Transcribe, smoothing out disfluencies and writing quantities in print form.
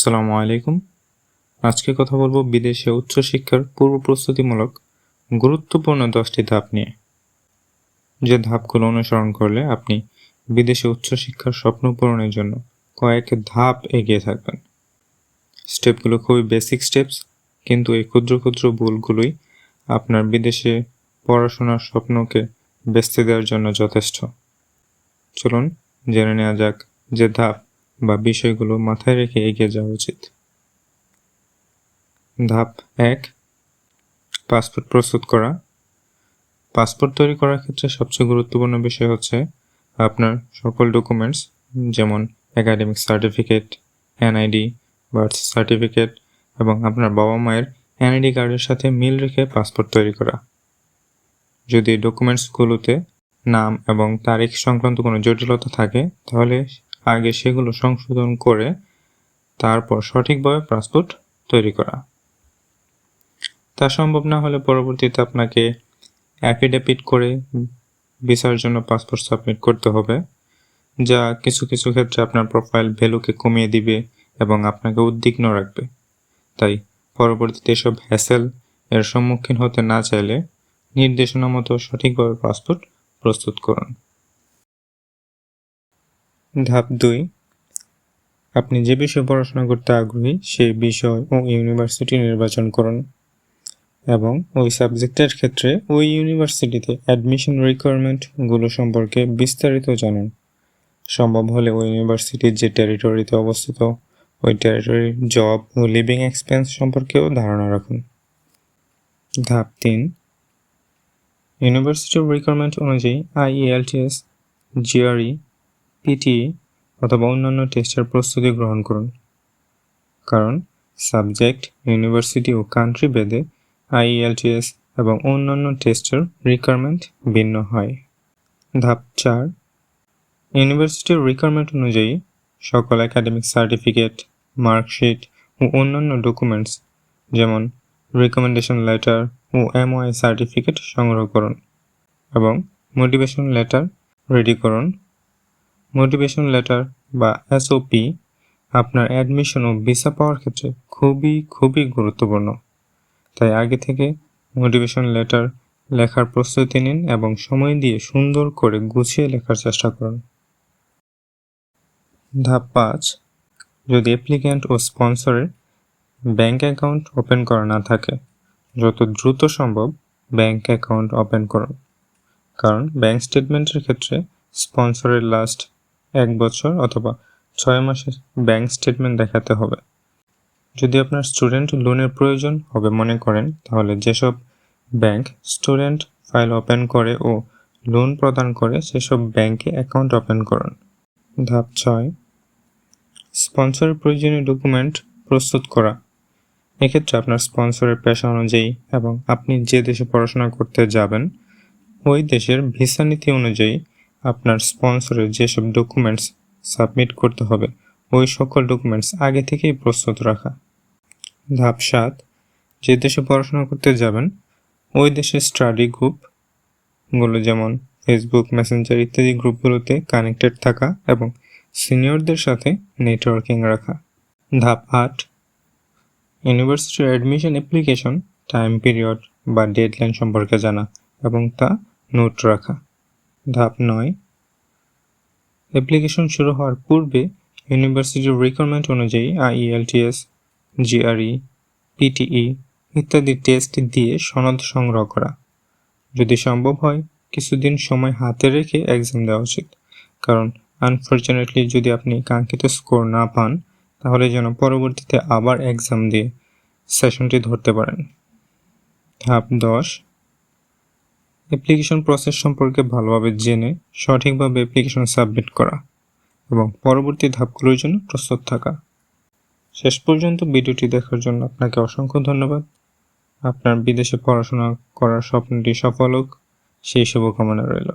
আসসালামু আলাইকুম। আজকে কথা বলবো বিদেশে উচ্চশিক্ষার পূর্ব প্রস্তুতিমূলক গুরুত্বপূর্ণ 10টি ধাপ নিয়ে। যে ধাপগুলো অনুসরণ করলে আপনি বিদেশে উচ্চশিক্ষার স্বপ্ন পূরণের জন্য কয়েক ধাপ এগিয়ে থাকবেন। স্টেপগুলো খুবই বেসিক স্টেপস, কিন্তু এই ক্ষুদ্র ক্ষুদ্র ভুলগুলোই আপনার বিদেশে পড়াশোনার স্বপ্নকে বেচতে দেওয়ার জন্য যথেষ্ট। চলুন জেনে নেওয়া যাক যে ধাপ বা বিষয়গুলো মাথায় রেখে এগিয়ে যাওয়া উচিত। ধাপ 1, পাসপোর্ট প্রস্তুত করা। পাসপোর্ট তৈরি করার ক্ষেত্রে সবচেয়ে গুরুত্বপূর্ণ বিষয় হচ্ছে আপনার সকল ডকুমেন্টস, যেমন academic certificate, NID, birth certificate এবং আপনার বাবা মায়ের এনআইডি কার্ডের সাথে মিল রেখে পাসপোর্ট তৈরি করা। যদি ডকুমেন্টসগুলোতে নাম এবং তারিখ সংক্রান্ত কোনো জটিলতা থাকে, তাহলে আগে সেগুলো সংশোধন করে তারপর সঠিকভাবে পাসপোর্ট তৈরি করা। তা সম্ভব না হলে পরবর্তীতে আপনাকে অ্যাফিডেভিট করে ভিসার জন্য পাসপোর্ট সাবমিট করতে হবে, যা কিছু কিছু ক্ষেত্রে আপনার প্রোফাইল ভ্যালুকে কমিয়ে দিবে এবং আপনাকে উদ্বিগ্ন রাখবে। তাই পরবর্তীতে এসব হ্যাসেল এর সম্মুখীন হতে না চাইলে নির্দেশনা মতো সঠিকভাবে পাসপোর্ট প্রস্তুত করুন। ধাপ 2, আপনি যে বিষয়ে পড়াশোনা করতে আগ্রহী সেই বিষয় ও ইউনিভার্সিটি নির্বাচন করুন এবং ওই সাবজেক্টের ক্ষেত্রে ওই ইউনিভার্সিটিতে অ্যাডমিশন রিকোয়ারমেন্টগুলো সম্পর্কে বিস্তারিত জানুন। সম্ভব হলে ওই ইউনিভার্সিটির যে টেরিটরিতে অবস্থিত ওই টেরিটরির জব ও লিভিং এক্সপেন্স সম্পর্কেও ধারণা রাখুন। ধাপ 3, ইউনিভার্সিটির রিকোয়ারমেন্ট অনুযায়ী IELTS, GRE, PTE অথবা অন্যান্য টেস্টের প্রস্তুতি গ্রহণ করুন, কারণ সাবজেক্ট, ইউনিভার্সিটি ও কান্ট্রি ভেদে IELTS এবং অন্যান্য টেস্টের রিকোয়ারমেন্ট ভিন্ন হয়। ধাপ 4, ইউনিভার্সিটির রিকোয়ারমেন্ট অনুযায়ী সকল একাডেমিক সার্টিফিকেট, মার্কশিট ও অন্যান্য ডকুমেন্টস যেমন রিকমেন্ডেশন লেটার ও MOI সার্টিফিকেট সংগ্রহ করুন এবং মোটিভেশন লেটার রেডি করুন। মোটিভেশন লেটার বা SOP আপনার অ্যাডমিশন ও ভিসা পাওয়ার ক্ষেত্রে খুবই গুরুত্বপূর্ণ। তাই আগে থেকে মোটিভেশন লেটার লেখার প্রস্তুতি নিন এবং সময় দিয়ে সুন্দর করে গুছিয়ে লেখার চেষ্টা করুন। ধাপ 5, যদি অ্যাপ্লিক্যান্ট ও স্পন্সরের ব্যাংক অ্যাকাউন্ট ওপেন করা না থাকে, যত দ্রুত সম্ভব ব্যাংক অ্যাকাউন্ট ওপেন করুন, কারণ ব্যাংক স্টেটমেন্টের ক্ষেত্রে স্পন্সরের লাস্ট 1 বছর অথবা 6 মাসের ব্যাংক স্টেটমেন্ট দেখাতে হবে। যদি আপনার স্টুডেন্ট লোনের প্রয়োজন হবে মনে করেন, তাহলে যেসব ব্যাংক স্টুডেন্ট ফাইল ওপেন করে ও লোন প্রদান করে সেসব ব্যাংকে অ্যাকাউন্ট ওপেন করুন। ধাপ 6, স্পন্সরের প্রয়োজনীয় ডকুমেন্ট প্রস্তুত করা। এক্ষেত্রে আপনার স্পন্সরের পেশা অনুযায়ী এবং আপনি যে দেশে পড়াশোনা করতে যাবেন ওই দেশের ভিসা নীতি অনুযায়ী আপনার স্পন্সরের যেসব ডকুমেন্টস সাবমিট করতে হবে ওই সকল ডকুমেন্টস আগে থেকেই প্রস্তুত রাখা। ধাপ 7, যে দেশে পড়াশোনা করতে যাবেন ওই দেশের স্টাডি গ্রুপগুলো যেমন ফেসবুক, মেসেঞ্জার ইত্যাদি গ্রুপগুলোতে কানেক্টেড থাকা এবং সিনিয়রদের সাথে নেটওয়ার্কিং রাখা। ধাপ 8, ইউনিভার্সিটির অ্যাডমিশন অ্যাপ্লিকেশন টাইম পিরিয়ড বা ডেডলাইন সম্পর্কে জানা এবং তা নোট রাখা। ধাপ 9, অ্যাপ্লিকেশন শুরু হওয়ার পূর্বে ইউনিভার্সিটির রিকোয়ারমেন্ট অনুযায়ী IELTS, GRE, PTE ইত্যাদি টেস্ট দিয়ে সনদ সংগ্রহ করা। যদি সম্ভব হয় কিছুদিন সময় হাতে রেখে এক্সাম দেওয়া উচিত, কারণ আনফরচুনেটলি যদি আপনি কাঙ্ক্ষিত স্কোর না পান তাহলে যেন পরবর্তীতে আবার এক্সাম দিয়ে সেশনটি ধরতে পারেন। ধাপ 10, অ্যাপ্লিকেশন প্রসেস সম্পর্কে ভালোভাবে জেনে সঠিকভাবে অ্যাপ্লিকেশন সাবমিট করা এবং পরবর্তী ধাপগুলোর জন্য প্রস্তুত থাকা। শেষ পর্যন্ত ভিডিওটি দেখার জন্য আপনাকে অসংখ্য ধন্যবাদ। আপনার বিদেশে পড়াশোনা করার স্বপ্নটি সফল হোক সেই শুভকামনা রইল।